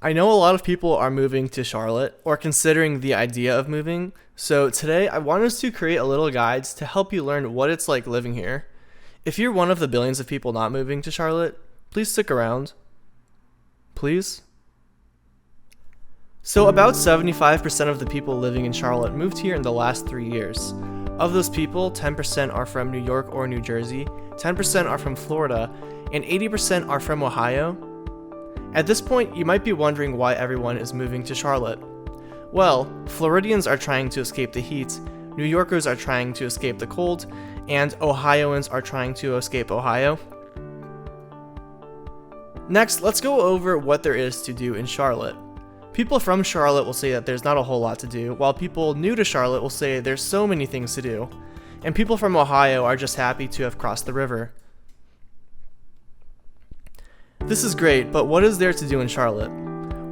I know a lot of people are moving to Charlotte or considering the idea of moving, so today I want us to create a little guides to help you learn what it's like living here. If you're one of the billions of people not moving to Charlotte, please stick around. Please? So about 75% of the people living in Charlotte moved here in the last 3 years. Of those people, 10% are from New York or New Jersey, 10% are from Florida, and 80% are from Ohio. At this point, you might be wondering why everyone is moving to Charlotte. Well, Floridians are trying to escape the heat, New Yorkers are trying to escape the cold, and Ohioans are trying to escape Ohio. Next, let's go over what there is to do in Charlotte. People from Charlotte will say that there's not a whole lot to do, while people new to Charlotte will say there's so many things to do. And people from Ohio are just happy to have crossed the river. This is great, but what is there to do in Charlotte?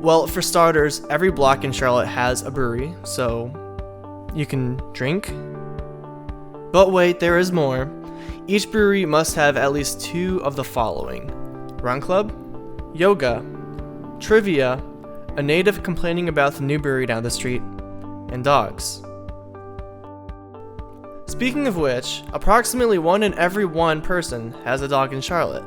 Well, for starters, every block in Charlotte has a brewery, so you can drink. But wait, there is more. Each brewery must have at least 2 of the following: run club, yoga, trivia, a native complaining about the new brewery down the street, and dogs. Speaking of which, approximately 1 in every 1 person has a dog in Charlotte.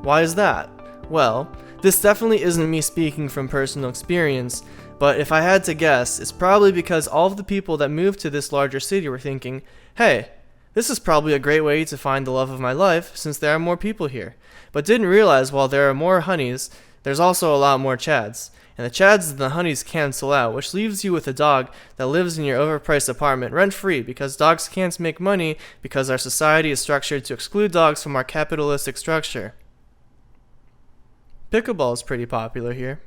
Why is that? Well, this definitely isn't me speaking from personal experience, but if I had to guess, it's probably because all of the people that moved to this larger city were thinking, hey, this is probably a great way to find the love of my life since there are more people here, but didn't realize while there are more honeys, there's also a lot more chads. And the chads and the honeys cancel out, which leaves you with a dog that lives in your overpriced apartment rent-free because dogs can't make money because our society is structured to exclude dogs from our capitalistic structure. Pickleball is pretty popular here.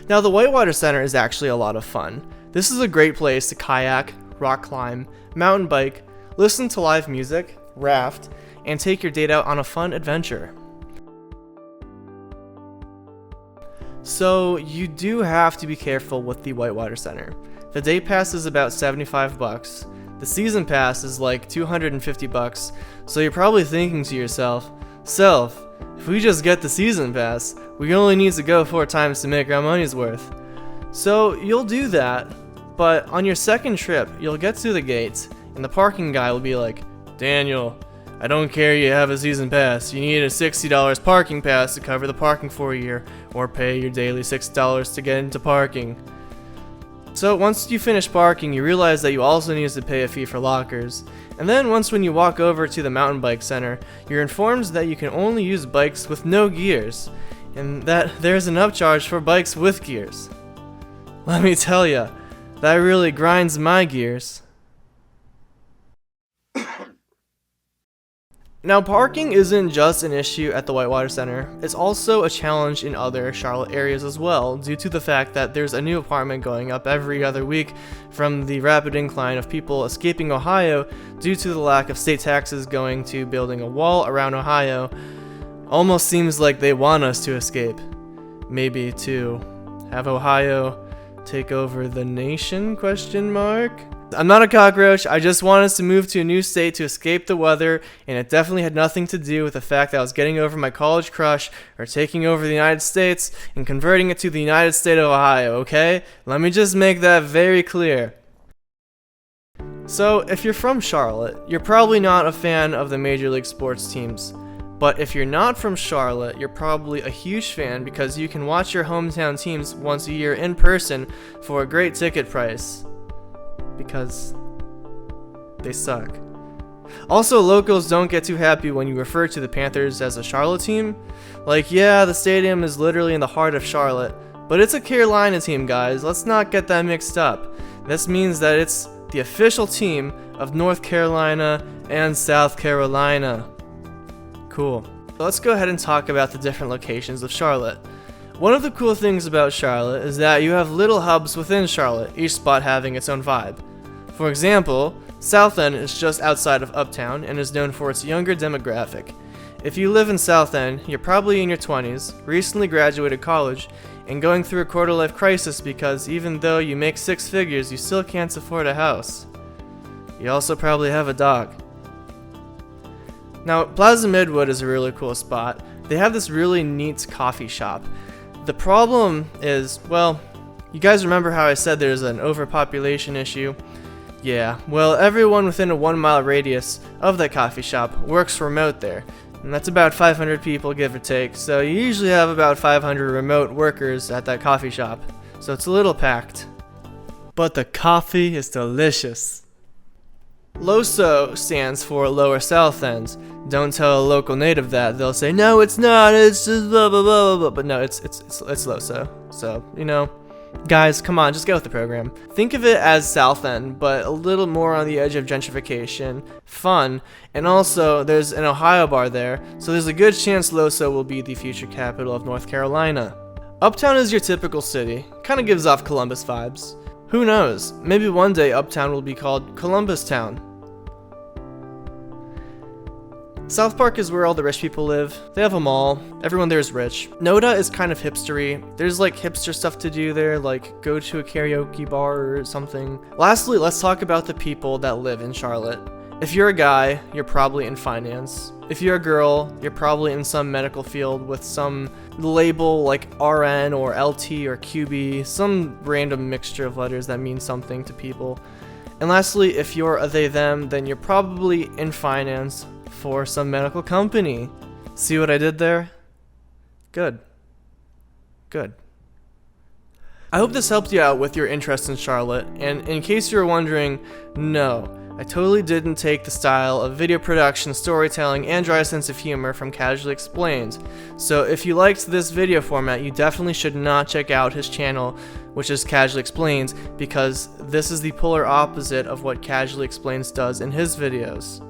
Now, the Whitewater Center is actually a lot of fun. This is a great place to kayak, rock climb, mountain bike, listen to live music, raft, and take your date out on a fun adventure. So you do have to be careful with the Whitewater Center. The day pass is about $75. The season pass is like $250, so you're probably thinking to yourself, Self, if we just get the season pass, we only need to go 4 times to make our money's worth. So you'll do that, but on your second trip, you'll get to the gate, and the parking guy will be like, Daniel, I don't care you have a season pass, you need a $60 parking pass to cover the parking for a year, or pay your daily $6 to get into parking. So once you finish parking, you realize that you also need to pay a fee for lockers. And then when you walk over to the mountain bike center, you're informed that you can only use bikes with no gears, and that there's an upcharge for bikes with gears. Let me tell ya, that really grinds my gears. Now, parking isn't just an issue at the Whitewater Center, it's also a challenge in other Charlotte areas as well, due to the fact that there's a new apartment going up every other week from the rapid incline of people escaping Ohio due to the lack of state taxes going to building a wall around Ohio. Almost seems like they want us to escape. Maybe to have Ohio take over the nation, ? I'm not a cockroach, I just want us to move to a new state to escape the weather, and it definitely had nothing to do with the fact that I was getting over my college crush, or taking over the United States, and converting it to the United State of Ohio, okay? Let me just make that very clear. So, if you're from Charlotte, you're probably not a fan of the Major League sports teams. But if you're not from Charlotte, you're probably a huge fan because you can watch your hometown teams once a year in person for a great ticket price. Because they suck. Also, locals don't get too happy when you refer to the Panthers as a Charlotte team. Like, yeah, the stadium is literally in the heart of Charlotte, but it's a Carolina team, guys. Let's not get that mixed up. This means that it's the official team of North Carolina and South Carolina. Cool. Let's go ahead and talk about the different locations of Charlotte. One of the cool things about Charlotte is that you have little hubs within Charlotte, each spot having its own vibe. For example, South End is just outside of Uptown and is known for its younger demographic. If you live in South End, you're probably in your 20s, recently graduated college, and going through a quarter-life crisis because even though you make 6 figures, you still can't afford a house. You also probably have a dog. Now, Plaza Midwood is a really cool spot. They have this really neat coffee shop. The problem is, well, you guys remember how I said there's an overpopulation issue? Yeah, well, everyone within a 1 mile radius of that coffee shop works remote there. And that's about 500 people, give or take, so you usually have about 500 remote workers at that coffee shop, so it's a little packed. But the coffee is delicious. LOSO stands for Lower South End. Don't tell a local native that, they'll say, no it's not, it's just blah blah blah blah, but no, it's LOSO. So, you know, guys, come on, just get with the program. Think of it as South End, but a little more on the edge of gentrification, fun, and also there's an Ohio bar there, so there's a good chance LOSO will be the future capital of North Carolina. Uptown is your typical city, kinda gives off Columbus vibes. Who knows, maybe one day Uptown will be called Columbus Town. South Park is where all the rich people live. They have a mall. Everyone there is rich. Noda is kind of hipstery. There's like hipster stuff to do there, like go to a karaoke bar or something. Lastly, let's talk about the people that live in Charlotte. If you're a guy, you're probably in finance. If you're a girl, you're probably in some medical field with some label like RN or LT or QB, some random mixture of letters that mean something to people. And lastly, if you're a they them, then you're probably in finance for some medical company. See what I did there? Good. Good. I hope this helped you out with your interest in Charlotte, and in case you were wondering, no, I totally didn't take the style of video production, storytelling, and dry sense of humor from Casually Explained. So if you liked this video format, you definitely should not check out his channel, which is Casually Explained, because this is the polar opposite of what Casually Explained does in his videos.